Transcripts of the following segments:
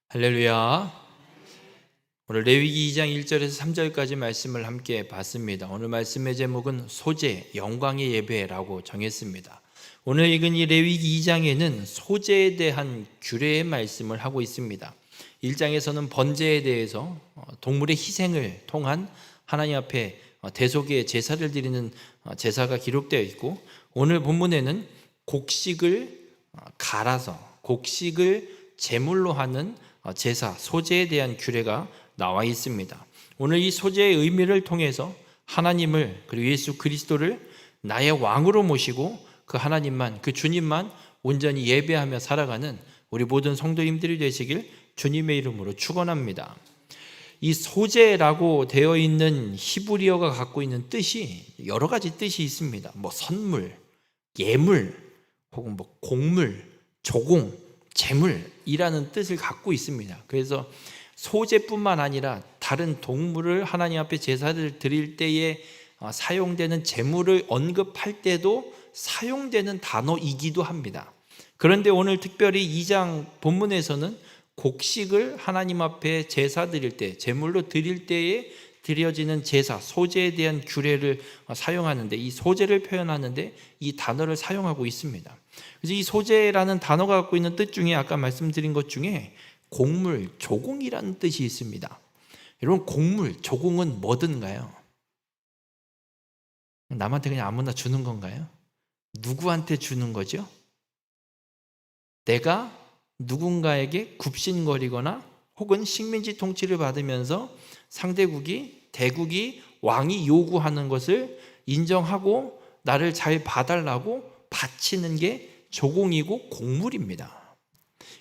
할렐루야. 오늘 레위기 2장 1절에서 3절까지 말씀을 함께 봤습니다. 오늘 말씀의 제목은 소재, 영광의 예배라고 정했습니다. 오늘 읽은 이 레위기 2장에는 소재에 대한 규례의 말씀을 하고 있습니다. 1장에서는 번제에 대해서 동물의 희생을 통한 하나님 앞에 대속의 제사를 드리는 제사가 기록되어 있고, 오늘 본문에는 곡식을 갈아서 곡식을 제물로 하는 제사, 소재에 대한 규례가 나와 있습니다. 오늘 이 소재의 의미를 통해서 하나님을, 그리고 예수 그리스도를 나의 왕으로 모시고 그 하나님만, 그 주님만 온전히 예배하며 살아가는 우리 모든 성도님들이 되시길 주님의 이름으로 축원합니다. 이 소재라고 되어 있는 히브리어가 갖고 있는 뜻이 여러 가지 뜻이 있습니다. 선물, 예물, 혹은 곡물, 조공, 재물이라는 뜻을 갖고 있습니다. 그래서 소재뿐만 아니라 다른 동물을 하나님 앞에 제사를 드릴 때에 사용되는 재물을 언급할 때도 사용되는 단어이기도 합니다. 그런데 오늘 특별히 2장 본문에서는 곡식을 하나님 앞에 제사 드릴 때, 제물로 드릴 때에 드려지는 제사, 소재에 대한 규례를 사용하는데, 이 소재를 표현하는데 이 단어를 사용하고 있습니다. 그래서 이 소재라는 단어가 갖고 있는 뜻 중에 아까 말씀드린 것 중에 곡물, 조공이라는 뜻이 있습니다. 여러분, 곡물, 조공은 뭐든가요? 남한테 그냥 아무나 주는 건가요? 누구한테 주는 거죠? 내가 누군가에게 굽신거리거나 혹은 식민지 통치를 받으면서 상대국이, 대국이, 왕이 요구하는 것을 인정하고 나를 잘 봐달라고 바치는 게 조공이고 곡물입니다.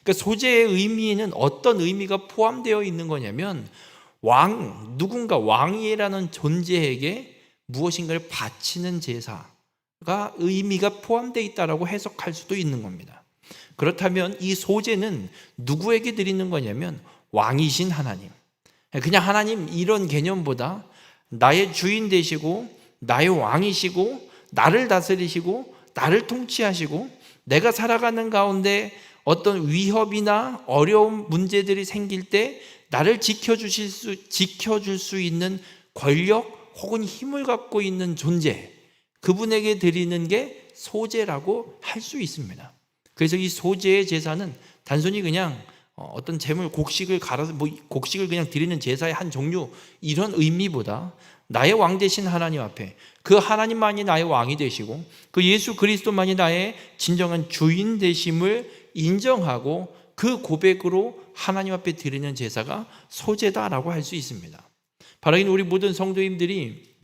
그러니까 소재의 의미에는 어떤 의미가 포함되어 있는 거냐면, 누군가 왕이라는 존재에게 무엇인가를 바치는 제사가 의미가 포함되어 있다라고 해석할 수도 있는 겁니다. 그렇다면 이 소재는 누구에게 드리는 거냐면 왕이신 하나님, 그냥 하나님 이런 개념보다 나의 주인 되시고 나의 왕이시고 나를 다스리시고 나를 통치하시고 내가 살아가는 가운데 어떤 위협이나 어려운 문제들이 생길 때 나를 지켜줄 수 있는 권력 혹은 힘을 갖고 있는 존재, 그분에게 드리는 게 소재라고 할 수 있습니다. 그래서 이 소재의 제사는 단순히 그냥 어떤 재물, 곡식을 갈아서 곡식을 그냥 드리는 제사의 한 종류, 이런 의미보다 나의 왕 되신 하나님 앞에 그 하나님만이 나의 왕이 되시고 그 예수 그리스도만이 나의 진정한 주인 되심을 인정하고 그 고백으로 하나님 앞에 드리는 제사가 소재다라고 할 수 있습니다. 바로 우리 모든 성도님들이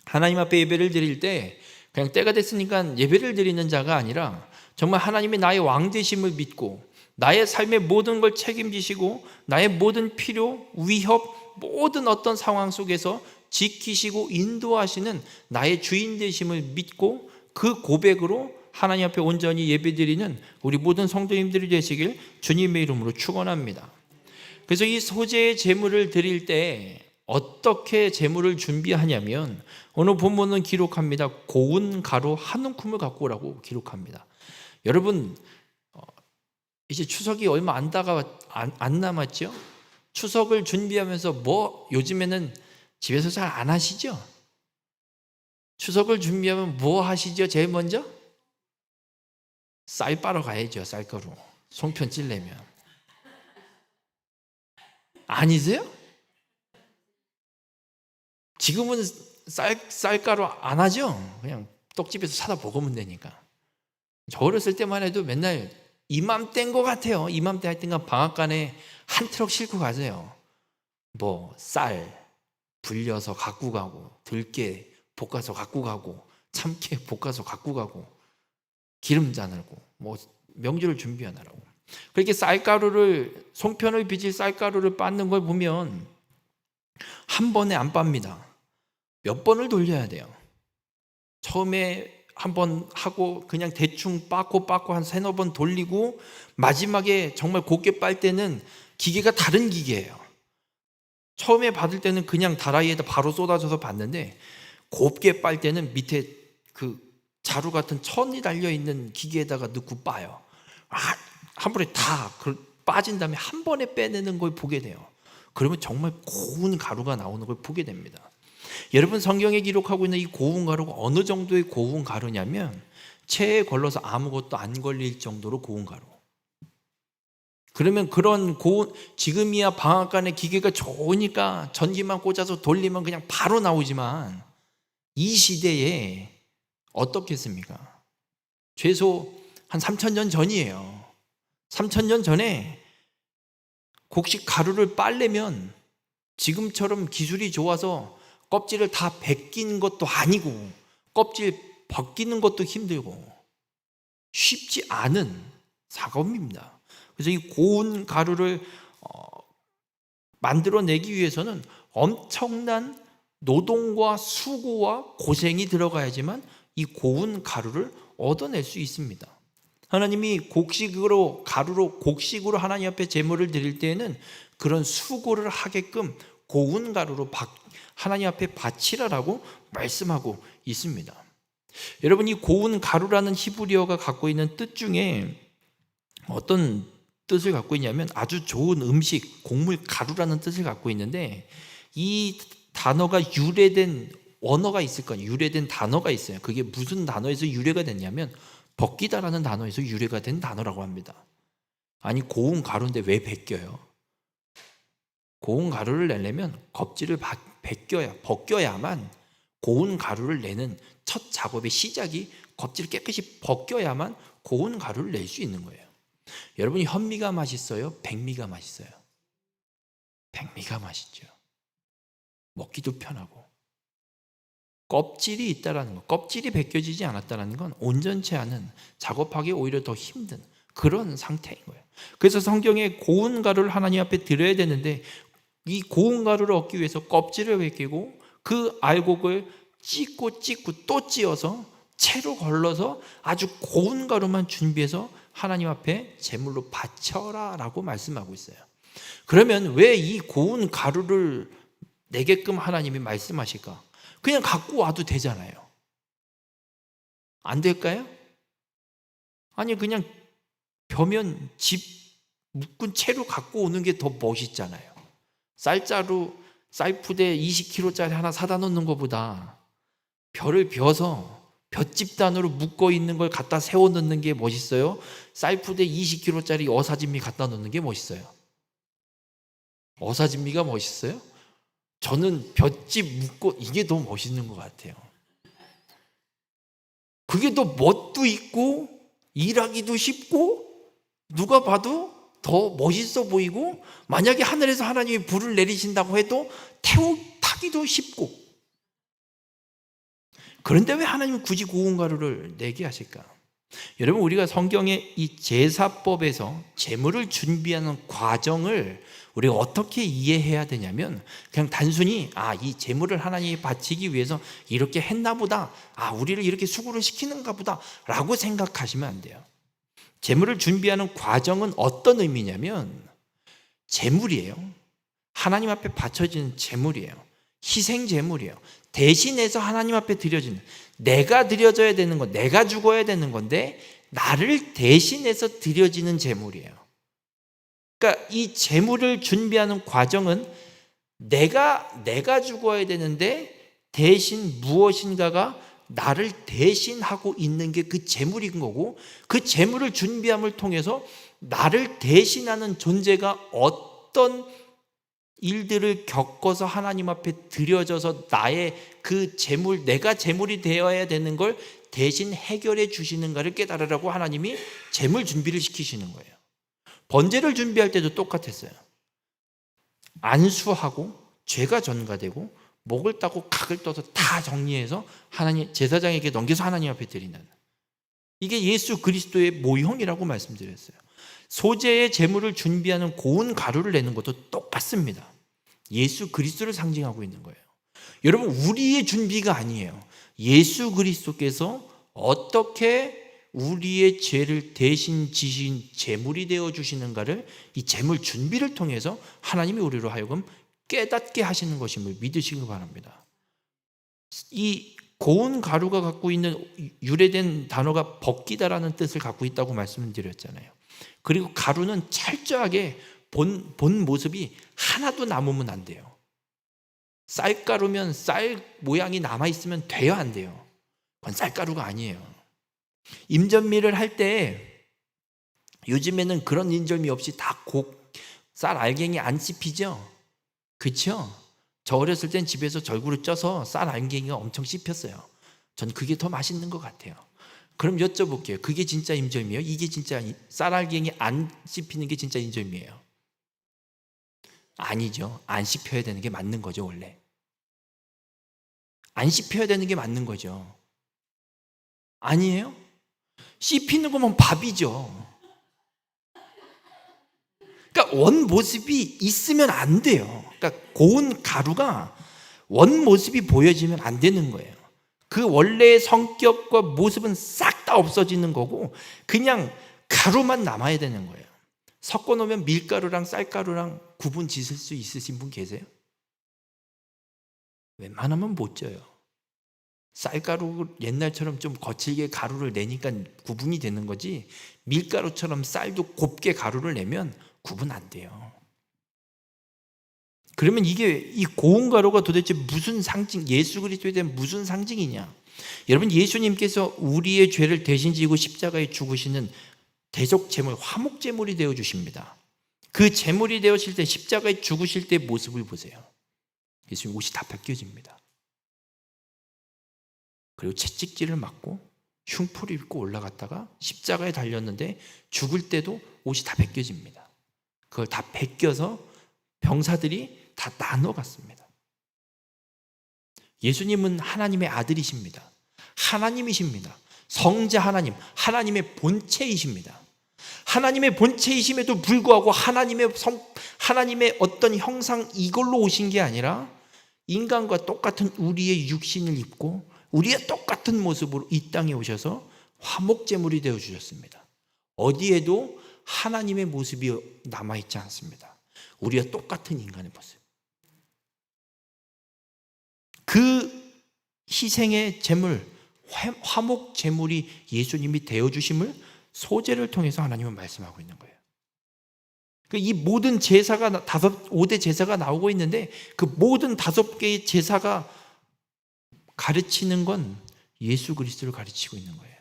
하나님 앞에 예배를 드릴 때 그냥 때가 됐으니까 예배를 드리는 자가 아니라 정말 하나님이 나의 왕 되심을 믿고 나의 삶의 모든 걸 책임지시고 나의 모든 필요, 위협, 모든 어떤 상황 속에서 지키시고 인도하시는 나의 주인 되심을 믿고 그 고백으로 하나님 앞에 온전히 예배드리는 우리 모든 성도님들이 되시길 주님의 이름으로 축원합니다. 그래서 이 소재의 제물을 드릴 때 어떻게 제물을 준비하냐면, 오늘 본문은 기록합니다. 고운 가루 한 움큼을 갖고 오라고 기록합니다. 여러분, 이제 추석이 얼마 안 남았죠? 추석을 준비하면서 요즘에는 집에서 잘 안 하시죠? 추석을 준비하면 뭐 하시죠? 제일 먼저? 쌀 빠러 가야죠. 쌀가루 송편 찔려면. 아니세요? 지금은 쌀가루 안 하죠? 그냥 떡집에서 사다 먹으면 되니까. 저 어렸을 때만 해도 맨날 이맘때인 것 같아요. 이맘때 하여튼간 방앗간에 한 트럭 싣고 가세요. 쌀 불려서 갖고 가고, 들깨 볶아서 갖고 가고, 참깨 볶아서 갖고 가고, 기름 자르고, 명절을 준비하느라고. 그렇게 쌀가루를, 송편을 빚을 쌀가루를 빻는 걸 보면 한 번에 안 빻니다. 몇 번을 돌려야 돼요. 처음에 한 번 하고 그냥 대충 빻고 한 세네 번 돌리고, 마지막에 정말 곱게 빻 때는 기계가 다른 기계예요. 처음에 받을 때는 그냥 다라이에다 바로 쏟아져서 받는데, 곱게 빻 때는 밑에 그 자루 같은 천이 달려있는 기계에다가 넣고 빻아요. 한 번에 다 빠진 다음에 한 번에 빼내는 걸 보게 돼요. 그러면 정말 고운 가루가 나오는 걸 보게 됩니다. 여러분, 성경에 기록하고 있는 이 고운 가루가 어느 정도의 고운 가루냐면 체에 걸러서 아무것도 안 걸릴 정도로 고운 가루. 그러면 그런 고운, 지금이야 방앗간에 기계가 좋으니까 전기만 꽂아서 돌리면 그냥 바로 나오지만 이 시대에 어떻겠습니까? 최소 한 3,000년 전이에요. 3,000년 전에 곡식 가루를 빨려면 지금처럼 기술이 좋아서 껍질을 다 벗긴 것도 아니고 껍질 벗기는 것도 힘들고 쉽지 않은 작업입니다. 그래서 이 고운 가루를 만들어내기 위해서는 엄청난 노동과 수고와 고생이 들어가야지만 이 고운 가루를 얻어낼 수 있습니다. 하나님이 곡식으로 하나님 앞에 제물을 드릴 때에는 그런 수고를 하게끔 고운 가루로 하나님 앞에 바치라라고 말씀하고 있습니다. 여러분, 이 고운 가루라는 히브리어가 갖고 있는 뜻 중에 어떤 뜻을 갖고 있냐면 아주 좋은 음식, 곡물 가루라는 뜻을 갖고 있는데 이 단어가 유래된 원어가 있을 거예요. 유래된 단어가 있어요. 그게 무슨 단어에서 유래가 됐냐면 벗기다라는 단어에서 유래가 된 단어라고 합니다. 아니, 고운 가루인데 왜 벗겨요? 고운 가루를 내려면 껍질을 벗겨야만 고운 가루를 내는 첫 작업의 시작이 껍질을 깨끗이 벗겨야만 고운 가루를 낼 수 있는 거예요. 여러분이 현미가 맛있어요? 백미가 맛있어요? 백미가 맛있죠. 먹기도 편하고 껍질이 있다라는 것, 껍질이 벗겨지지 않았다는 건 온전치 않은, 작업하기 오히려 더 힘든 그런 상태인 거예요. 그래서 성경에 고운 가루를 하나님 앞에 드려야 되는데 이 고운 가루를 얻기 위해서 껍질을 벗기고 그 알곡을 찢고 또 찧어서 채로 걸러서 아주 고운 가루만 준비해서 하나님 앞에 제물로 바쳐라 라고 말씀하고 있어요. 그러면 왜 이 고운 가루를 내게끔 하나님이 말씀하실까? 그냥 갖고 와도 되잖아요. 안 될까요? 아니, 그냥 벼면 집 묶은 채로 갖고 오는 게 더 멋있잖아요. 쌀푸대 20kg짜리 하나 사다 놓는 것보다 벼를 벼서 볏집단으로 묶어 있는 걸 갖다 세워 놓는 게 멋있어요? 쌀푸대 20kg짜리 어사진미 갖다 놓는 게 멋있어요? 어사진미가 멋있어요? 저는 볏짚 묶고 이게 더 멋있는 것 같아요. 그게 더 멋도 있고 일하기도 쉽고 누가 봐도 더 멋있어 보이고 만약에 하늘에서 하나님이 불을 내리신다고 해도 타기도 쉽고. 그런데 왜 하나님은 굳이 고운 가루를 내게 하실까? 여러분, 우리가 성경의 이 제사법에서 제물을 준비하는 과정을 우리가 어떻게 이해해야 되냐면 그냥 단순히 이 제물을 하나님께 바치기 위해서 이렇게 했나 보다, 우리를 이렇게 수고를 시키는가 보다 라고 생각하시면 안 돼요. 제물을 준비하는 과정은 어떤 의미냐면 제물이에요. 하나님 앞에 바쳐지는 제물이에요. 희생 제물이에요. 대신해서 하나님 앞에 드려지는, 내가 드려져야 되는 건, 내가 죽어야 되는 건데 나를 대신해서 드려지는 제물이에요. 그러니까 이 제물을 준비하는 과정은 내가 죽어야 되는데 대신 무엇인가가 나를 대신하고 있는 게 그 제물인 거고, 그 제물을 준비함을 통해서 나를 대신하는 존재가 어떤 일들을 겪어서 하나님 앞에 드려져서 나의 그 제물, 내가 제물이 되어야 되는 걸 대신 해결해 주시는가를 깨달으라고 하나님이 제물 준비를 시키시는 거예요. 번제를 준비할 때도 똑같았어요. 안수하고 죄가 전가되고 목을 따고 각을 떠서 다 정리해서 하나님 제사장에게 넘겨서 하나님 앞에 드리는, 이게 예수 그리스도의 모형이라고 말씀드렸어요. 소재의 제물을 준비하는 고운 가루를 내는 것도 똑같습니다. 예수 그리스도를 상징하고 있는 거예요. 여러분, 우리의 준비가 아니에요. 예수 그리스도께서 어떻게 우리의 죄를 대신 지신 제물이 되어 주시는가를 이 제물 준비를 통해서 하나님이 우리로 하여금 깨닫게 하시는 것임을 믿으시기 바랍니다. 이 고운 가루가 갖고 있는 유래된 단어가 벗기다라는 뜻을 갖고 있다고 말씀을 드렸잖아요. 그리고 가루는 철저하게 본 모습이 하나도 남으면 안 돼요. 쌀가루면 쌀 모양이 남아있으면 돼요, 안 돼요? 그건 쌀가루가 아니에요. 임절미를 할 때 요즘에는 그런 인절미 없이 다 쌀 알갱이 안 씹히죠? 그렇죠? 저 어렸을 땐 집에서 절구를 쪄서 쌀 알갱이가 엄청 씹혔어요. 전 그게 더 맛있는 것 같아요. 그럼 여쭤볼게요. 그게 진짜 인절미예요? 이게 진짜 쌀 알갱이 안 씹히는 게 진짜 인절미예요? 아니죠. 안 씹혀야 되는 게 맞는 거죠, 원래. 안 씹혀야 되는 게 맞는 거죠. 아니에요? 씹히는 거면 밥이죠. 그러니까 원 모습이 있으면 안 돼요. 그러니까 고운 가루가 원 모습이 보여지면 안 되는 거예요. 그 원래의 성격과 모습은 싹 다 없어지는 거고 그냥 가루만 남아야 되는 거예요. 섞어 놓으면 밀가루랑 쌀가루랑 구분 지을 수 있으신 분 계세요? 웬만하면 못 져요. 쌀가루 옛날처럼 좀 거칠게 가루를 내니까 구분이 되는 거지 밀가루처럼 쌀도 곱게 가루를 내면 구분 안 돼요. 그러면 이게 이 고운 가루가 도대체 무슨 상징, 예수 그리스도에 대한 무슨 상징이냐? 여러분, 예수님께서 우리의 죄를 대신 지고 십자가에 죽으시는 대속 제물, 화목 제물이 되어 주십니다. 그 제물이 되어질 때 십자가에 죽으실 때 모습을 보세요. 예수님 옷이 다 벗겨집니다. 그리고 채찍질을 맞고 흉포를 입고 올라갔다가 십자가에 달렸는데 죽을 때도 옷이 다 벗겨집니다. 그걸 다 벗겨서 병사들이 다 나눠 갔습니다. 예수님은 하나님의 아들이십니다. 하나님이십니다. 성자 하나님, 하나님의 본체이십니다. 하나님의 본체이심에도 불구하고 하나님의 어떤 형상 이걸로 오신 게 아니라 인간과 똑같은 우리의 육신을 입고 우리의 똑같은 모습으로 이 땅에 오셔서 화목제물이 되어 주셨습니다. 어디에도 하나님의 모습이 남아있지 않습니다. 우리와 똑같은 인간의 모습. 그 희생의 제물, 화목 제물이 예수님이 되어주심을 소재를 통해서 하나님은 말씀하고 있는 거예요. 이 모든 제사가 5대 제사가 나오고 있는데 그 모든 5개의 제사가 가르치는 건 예수 그리스도를 가르치고 있는 거예요.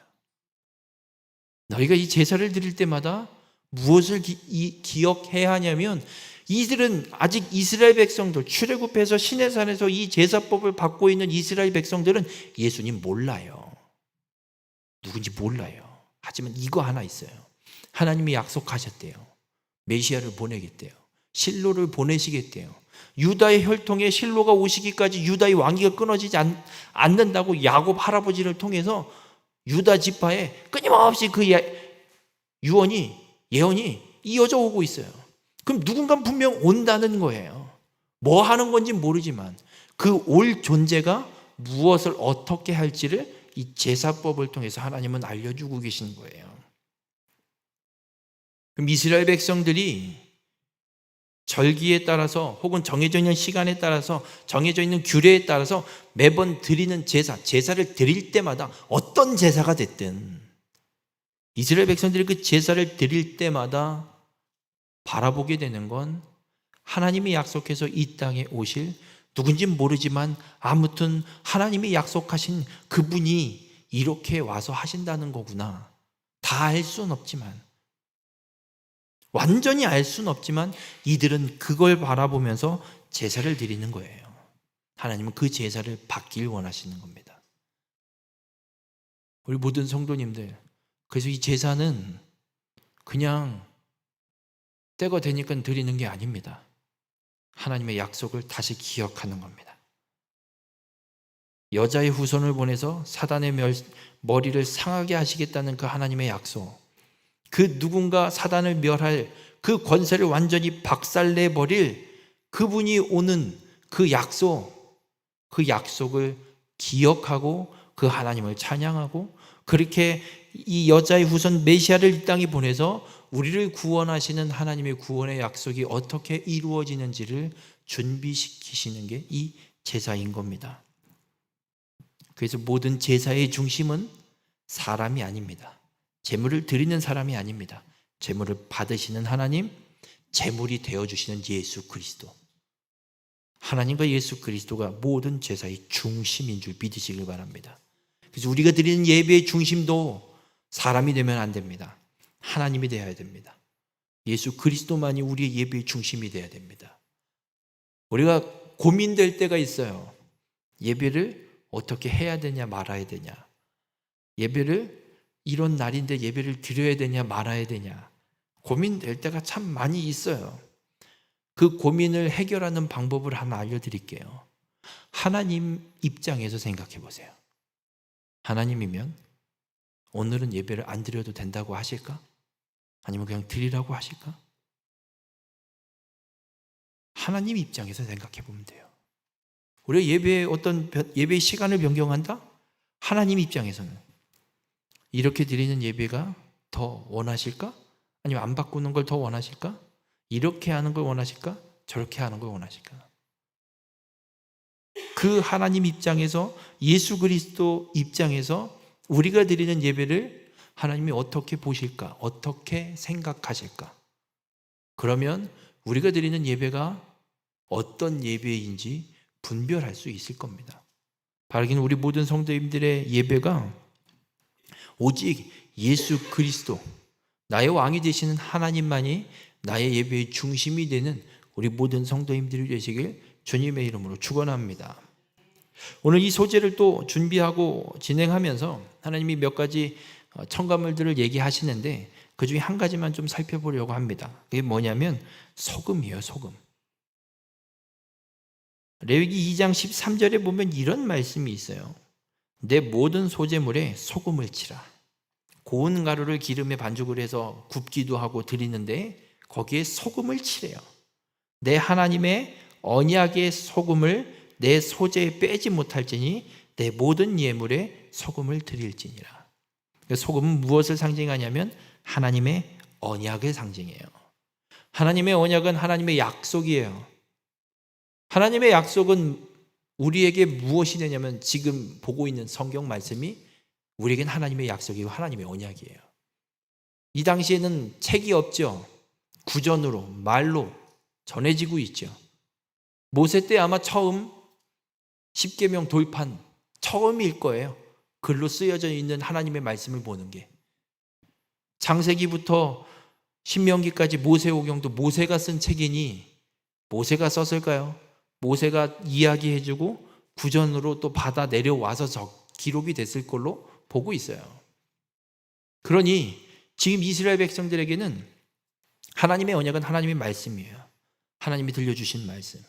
너희가 이 제사를 드릴 때마다 무엇을 기억해야 하냐면 이들은 아직 이스라엘 백성들, 출애굽해서 시내산에서 이 제사법을 받고 있는 이스라엘 백성들은 예수님 몰라요. 누군지 몰라요. 하지만 이거 하나 있어요. 하나님이 약속하셨대요. 메시아를 보내겠대요. 실로를 보내시겠대요. 유다의 혈통에 실로가 오시기까지 유다의 왕위가 끊어지지 않는다고 야곱 할아버지를 통해서 유다 지파에 끊임없이 그 예언이 이어져 오고 있어요. 그럼 누군가 분명 온다는 거예요. 뭐 하는 건지 모르지만 그 올 존재가 무엇을 어떻게 할지를 이 제사법을 통해서 하나님은 알려주고 계신 거예요. 그럼 이스라엘 백성들이 절기에 따라서 혹은 정해져 있는 시간에 따라서 정해져 있는 규례에 따라서 매번 드리는 제사를 드릴 때마다 어떤 제사가 됐든 이스라엘 백성들이 그 제사를 드릴 때마다 바라보게 되는 건 하나님이 약속해서 이 땅에 오실 누군진 모르지만 아무튼 하나님이 약속하신 그분이 이렇게 와서 하신다는 거구나. 다 알 수는 없지만 완전히 알 수는 없지만 이들은 그걸 바라보면서 제사를 드리는 거예요. 하나님은 그 제사를 받길 원하시는 겁니다. 우리 모든 성도님들, 그래서 이 제사는 그냥 때가 되니까 드리는 게 아닙니다. 하나님의 약속을 다시 기억하는 겁니다. 여자의 후손을 보내서 사단의 머리를 상하게 하시겠다는 그 하나님의 약속, 그 누군가 사단을 멸할 그 권세를 완전히 박살내버릴 그분이 오는 그 약속을 기억하고 그 하나님을 찬양하고 그렇게 이 여자의 후손 메시아를 이 땅에 보내서 우리를 구원하시는 하나님의 구원의 약속이 어떻게 이루어지는지를 준비시키시는 게 이 제사인 겁니다. 그래서 모든 제사의 중심은 사람이 아닙니다. 제물을 드리는 사람이 아닙니다. 제물을 받으시는 하나님, 제물이 되어주시는 예수 그리스도. 하나님과 예수 그리스도가 모든 제사의 중심인 줄 믿으시길 바랍니다. 그래서 우리가 드리는 예배의 중심도 사람이 되면 안 됩니다. 하나님이 되어야 됩니다. 예수 그리스도만이 우리의 예배의 중심이 되어야 됩니다. 우리가 고민될 때가 있어요. 예배를 어떻게 해야 되냐 말아야 되냐. 예배를 이런 날인데 예배를 드려야 되냐 말아야 되냐. 고민될 때가 참 많이 있어요. 그 고민을 해결하는 방법을 하나 알려드릴게요. 하나님 입장에서 생각해 보세요. 하나님이면 오늘은 예배를 안 드려도 된다고 하실까? 아니면 그냥 드리라고 하실까? 하나님 입장에서 생각해 보면 돼요. 우리가 예배의 시간을 변경한다? 하나님 입장에서는 이렇게 드리는 예배가 더 원하실까? 아니면 안 바꾸는 걸 더 원하실까? 이렇게 하는 걸 원하실까? 저렇게 하는 걸 원하실까? 그 하나님 입장에서, 예수 그리스도 입장에서 우리가 드리는 예배를 하나님이 어떻게 보실까? 어떻게 생각하실까? 그러면 우리가 드리는 예배가 어떤 예배인지 분별할 수 있을 겁니다. 바라기는 우리 모든 성도님들의 예배가 오직 예수 그리스도, 나의 왕이 되시는 하나님만이 나의 예배의 중심이 되는 우리 모든 성도님들이 되시길 주님의 이름으로 축원합니다. 오늘 이 소재를 또 준비하고 진행하면서 하나님이 몇 가지 첨가물들을 얘기하시는데 그 중에 한 가지만 좀 살펴보려고 합니다. 그게 뭐냐면 소금이에요. 소금. 레위기 2장 13절에 보면 이런 말씀이 있어요. 내 모든 소재물에 소금을 치라. 고운 가루를 기름에 반죽을 해서 굽기도 하고 드리는데 거기에 소금을 치래요. 내 하나님의 언약의 소금을 내 소재에 빼지 못할지니 내 모든 예물에 소금을 드릴지니라. 소금은 무엇을 상징하냐면 하나님의 언약을 상징해요. 하나님의 언약은 하나님의 약속이에요. 하나님의 약속은 우리에게 무엇이 되냐면 지금 보고 있는 성경 말씀이 우리에겐 하나님의 약속이고 하나님의 언약이에요. 이 당시에는 책이 없죠. 구전으로, 말로 전해지고 있죠. 모세 때 아마 처음 십계명 돌판 처음일 거예요. 글로 쓰여져 있는 하나님의 말씀을 보는 게. 창세기부터 신명기까지 모세오경도 모세가 쓴 책이니 모세가 썼을까요? 모세가 이야기해주고 구전으로 또 받아 내려와서 기록이 됐을 걸로 보고 있어요. 그러니 지금 이스라엘 백성들에게는 하나님의 언약은 하나님의 말씀이에요. 하나님이 들려주신 말씀,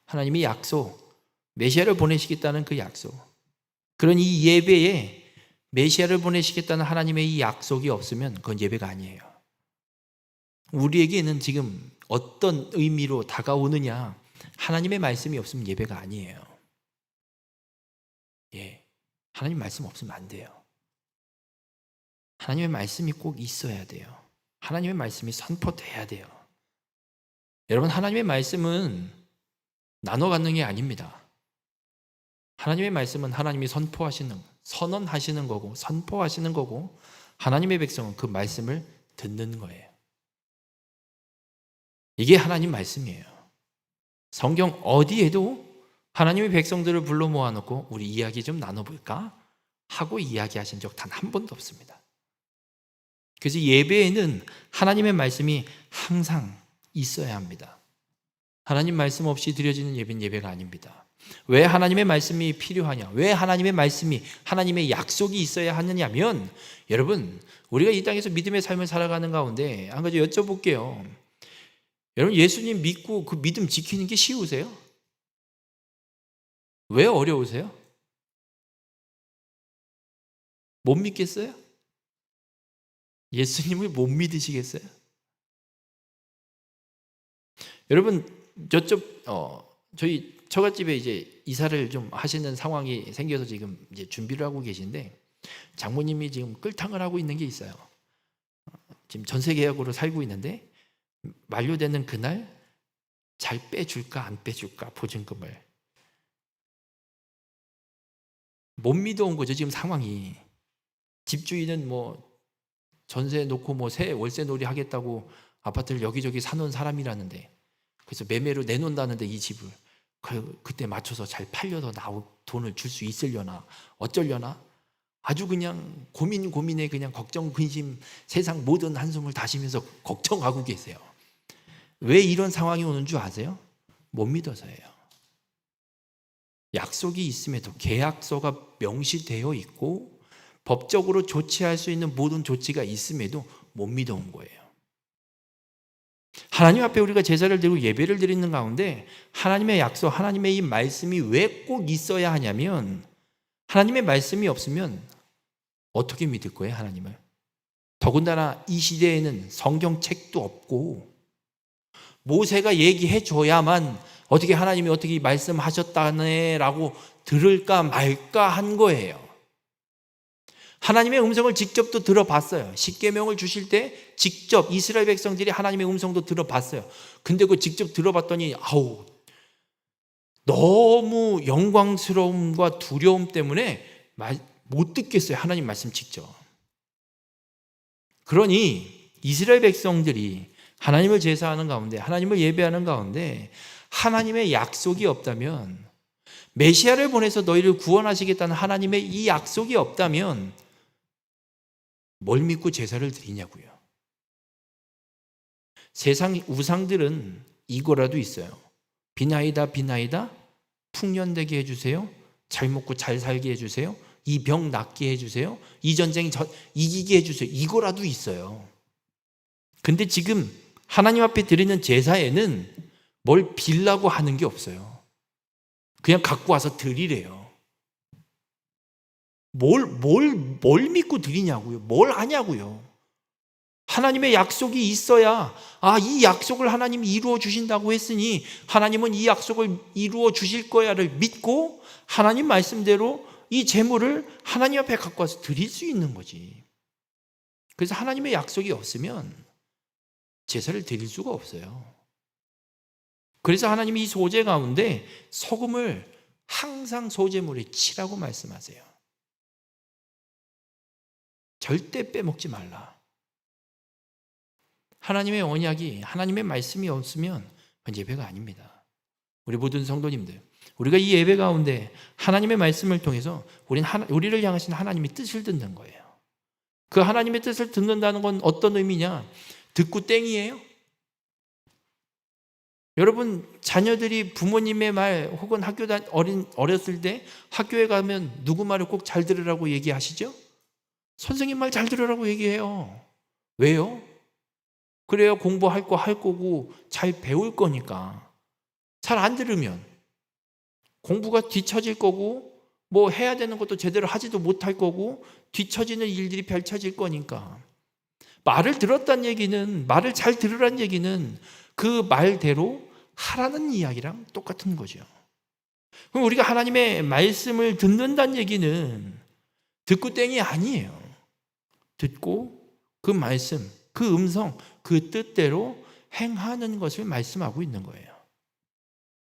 하나님의 약속, 메시아를 보내시겠다는 그 약속. 그런 이 예배에 메시아를 보내시겠다는 하나님의 이 약속이 없으면 그건 예배가 아니에요. 우리에게는 지금 어떤 의미로 다가오느냐, 하나님의 말씀이 없으면 예배가 아니에요. 하나님 말씀 없으면 안 돼요. 하나님의 말씀이 꼭 있어야 돼요. 하나님의 말씀이 선포돼야 돼요. 여러분, 하나님의 말씀은 나눠 갖는 게 아닙니다. 하나님의 말씀은 하나님이 선언하시는 거고 선포하시는 거고 하나님의 백성은 그 말씀을 듣는 거예요. 이게 하나님 말씀이에요. 성경 어디에도 하나님의 백성들을 불러 모아놓고 우리 이야기 좀 나눠볼까? 하고 이야기하신 적 단 한 번도 없습니다. 그래서 예배에는 하나님의 말씀이 항상 있어야 합니다. 하나님 말씀 없이 드려지는 예배는 예배가 아닙니다. 왜 하나님의 말씀이 필요하냐? 왜 하나님의 말씀이, 하나님의 약속이 있어야 하느냐면, 여러분, 우리가 이 땅에서 믿음의 삶을 살아가는 가운데 한 가지 여쭤볼게요. 여러분, 예수님 믿고 그 믿음 지키는 게 쉬우세요? 왜 어려우세요? 못 믿겠어요? 예수님을 못 믿으시겠어요? 여러분, 저희 처갓집에 이제 이사를 좀 하시는 상황이 생겨서 지금 이제 준비를 하고 계신데, 장모님이 지금 끌탕을 하고 있는 게 있어요. 지금 전세 계약으로 살고 있는데 만료되는 그날 잘 빼줄까 안 빼줄까 보증금을 못 믿어온 거죠. 지금 상황이. 집주인은 뭐 전세 놓고 뭐 새 월세 놀이 하겠다고 아파트를 여기저기 사놓은 사람이라는데, 그래서 매매로 내놓는다는데 이 집을 그때 맞춰서 잘 팔려서 돈을 줄 수 있으려나 어쩌려나 아주 그냥 고민에 그냥 걱정 근심 세상 모든 한숨을 다시면서 걱정하고 계세요. 왜 이런 상황이 오는 줄 아세요? 못 믿어서예요. 약속이 있음에도, 계약서가 명시되어 있고 법적으로 조치할 수 있는 모든 조치가 있음에도 못 믿어온 거예요. 하나님 앞에 우리가 제사를 드리고 예배를 드리는 가운데 하나님의 약속, 하나님의 이 말씀이 왜 꼭 있어야 하냐면, 하나님의 말씀이 없으면 어떻게 믿을 거예요, 하나님을? 더군다나 이 시대에는 성경책도 없고 모세가 얘기해 줘야만 어떻게 하나님이 어떻게 말씀하셨다네라고 들을까 말까 한 거예요. 하나님의 음성을 직접 또 들어봤어요. 십계명을 주실 때 직접 이스라엘 백성들이 하나님의 음성도 들어봤어요. 근데 그 직접 들어봤더니 너무 영광스러움과 두려움 때문에 못 듣겠어요, 하나님 말씀 직접. 그러니 이스라엘 백성들이 하나님을 제사하는 가운데, 하나님을 예배하는 가운데 하나님의 약속이 없다면, 메시아를 보내서 너희를 구원하시겠다는 하나님의 이 약속이 없다면 뭘 믿고 제사를 드리냐고요. 세상 우상들은 이거라도 있어요. 비나이다 비나이다, 풍년되게 해주세요. 잘 먹고 잘 살게 해주세요. 이 병 낫게 해주세요. 이 전쟁 이기게 해주세요. 이거라도 있어요. 근데 지금 하나님 앞에 드리는 제사에는 뭘 빌라고 하는 게 없어요. 그냥 갖고 와서 드리래요. 뭘 믿고 드리냐고요? 뭘 하냐고요? 하나님의 약속이 있어야, 이 약속을 하나님이 이루어 주신다고 했으니 하나님은 이 약속을 이루어 주실 거야를 믿고 하나님 말씀대로 이 제물을 하나님 앞에 갖고 와서 드릴 수 있는 거지. 그래서 하나님의 약속이 없으면 제사를 드릴 수가 없어요. 그래서 하나님이 이 소제 가운데 소금을 항상 소제물에 치라고 말씀하세요. 절대 빼먹지 말라. 하나님의 언약이, 하나님의 말씀이 없으면 예배가 아닙니다. 우리 모든 성도님들, 우리가 이 예배 가운데 하나님의 말씀을 통해서 우리를 향하신 하나님의 뜻을 듣는 거예요. 그 하나님의 뜻을 듣는다는 건 어떤 의미냐? 듣고 땡이에요? 여러분, 자녀들이 부모님의 말 혹은 어렸을 때 학교에 가면 누구 말을 꼭 잘 들으라고 얘기하시죠? 선생님 말 잘 들으라고 얘기해요. 왜요? 그래야 공부할 거 할 거고 잘 배울 거니까. 잘 안 들으면 공부가 뒤처질 거고 뭐 해야 되는 것도 제대로 하지도 못할 거고 뒤처지는 일들이 펼쳐질 거니까. 말을 들었다는 얘기는, 말을 잘 들으라는 얘기는 그 말대로 하라는 이야기랑 똑같은 거죠. 그럼 우리가 하나님의 말씀을 듣는다는 얘기는 듣고 땡이 아니에요. 듣고 그 말씀, 그 음성, 그 뜻대로 행하는 것을 말씀하고 있는 거예요.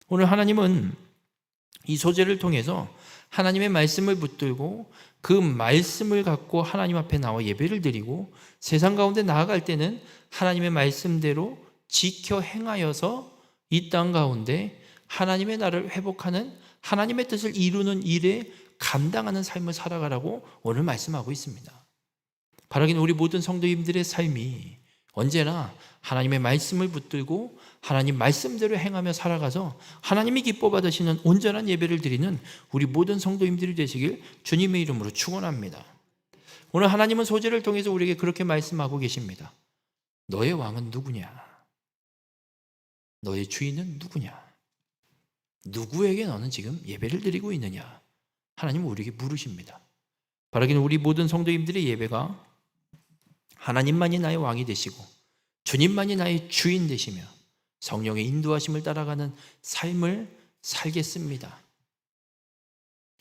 오늘 하나님은 이 소제를 통해서 하나님의 말씀을 붙들고 그 말씀을 갖고 하나님 앞에 나와 예배를 드리고 세상 가운데 나아갈 때는 하나님의 말씀대로 지켜 행하여서 이 땅 가운데 하나님의 나라를 회복하는, 하나님의 뜻을 이루는 일에 감당하는 삶을 살아가라고 오늘 말씀하고 있습니다. 바라기는 우리 모든 성도님들의 삶이 언제나 하나님의 말씀을 붙들고 하나님 말씀대로 행하며 살아가서 하나님이 기뻐 받으시는 온전한 예배를 드리는 우리 모든 성도님들이 되시길 주님의 이름으로 축원합니다. 오늘 하나님은 소제를 통해서 우리에게 그렇게 말씀하고 계십니다. 너의 왕은 누구냐? 너의 주인은 누구냐? 누구에게 너는 지금 예배를 드리고 있느냐? 하나님은 우리에게 물으십니다. 바라기는 우리 모든 성도님들의 예배가 하나님만이 나의 왕이 되시고 주님만이 나의 주인 되시며 성령의 인도하심을 따라가는 삶을 살겠습니다.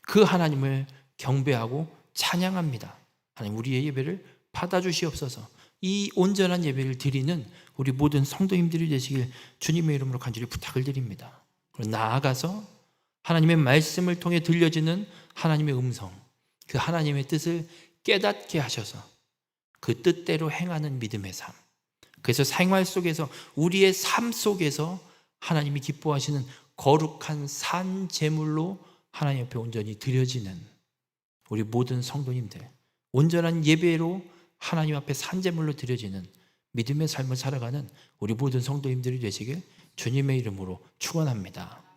그 하나님을 경배하고 찬양합니다. 하나님, 우리의 예배를 받아주시옵소서. 이 온전한 예배를 드리는 우리 모든 성도님들이 되시길 주님의 이름으로 간절히 부탁을 드립니다. 그리고 나아가서 하나님의 말씀을 통해 들려지는 하나님의 음성, 그 하나님의 뜻을 깨닫게 하셔서 그 뜻대로 행하는 믿음의 삶. 그래서 생활 속에서 우리의 삶 속에서 하나님이 기뻐하시는 거룩한 산 제물로 하나님 앞에 온전히 드려지는 우리 모든 성도님들, 온전한 예배로 하나님 앞에 산 제물로 드려지는 믿음의 삶을 살아가는 우리 모든 성도님들이 되시길 주님의 이름으로 축원합니다.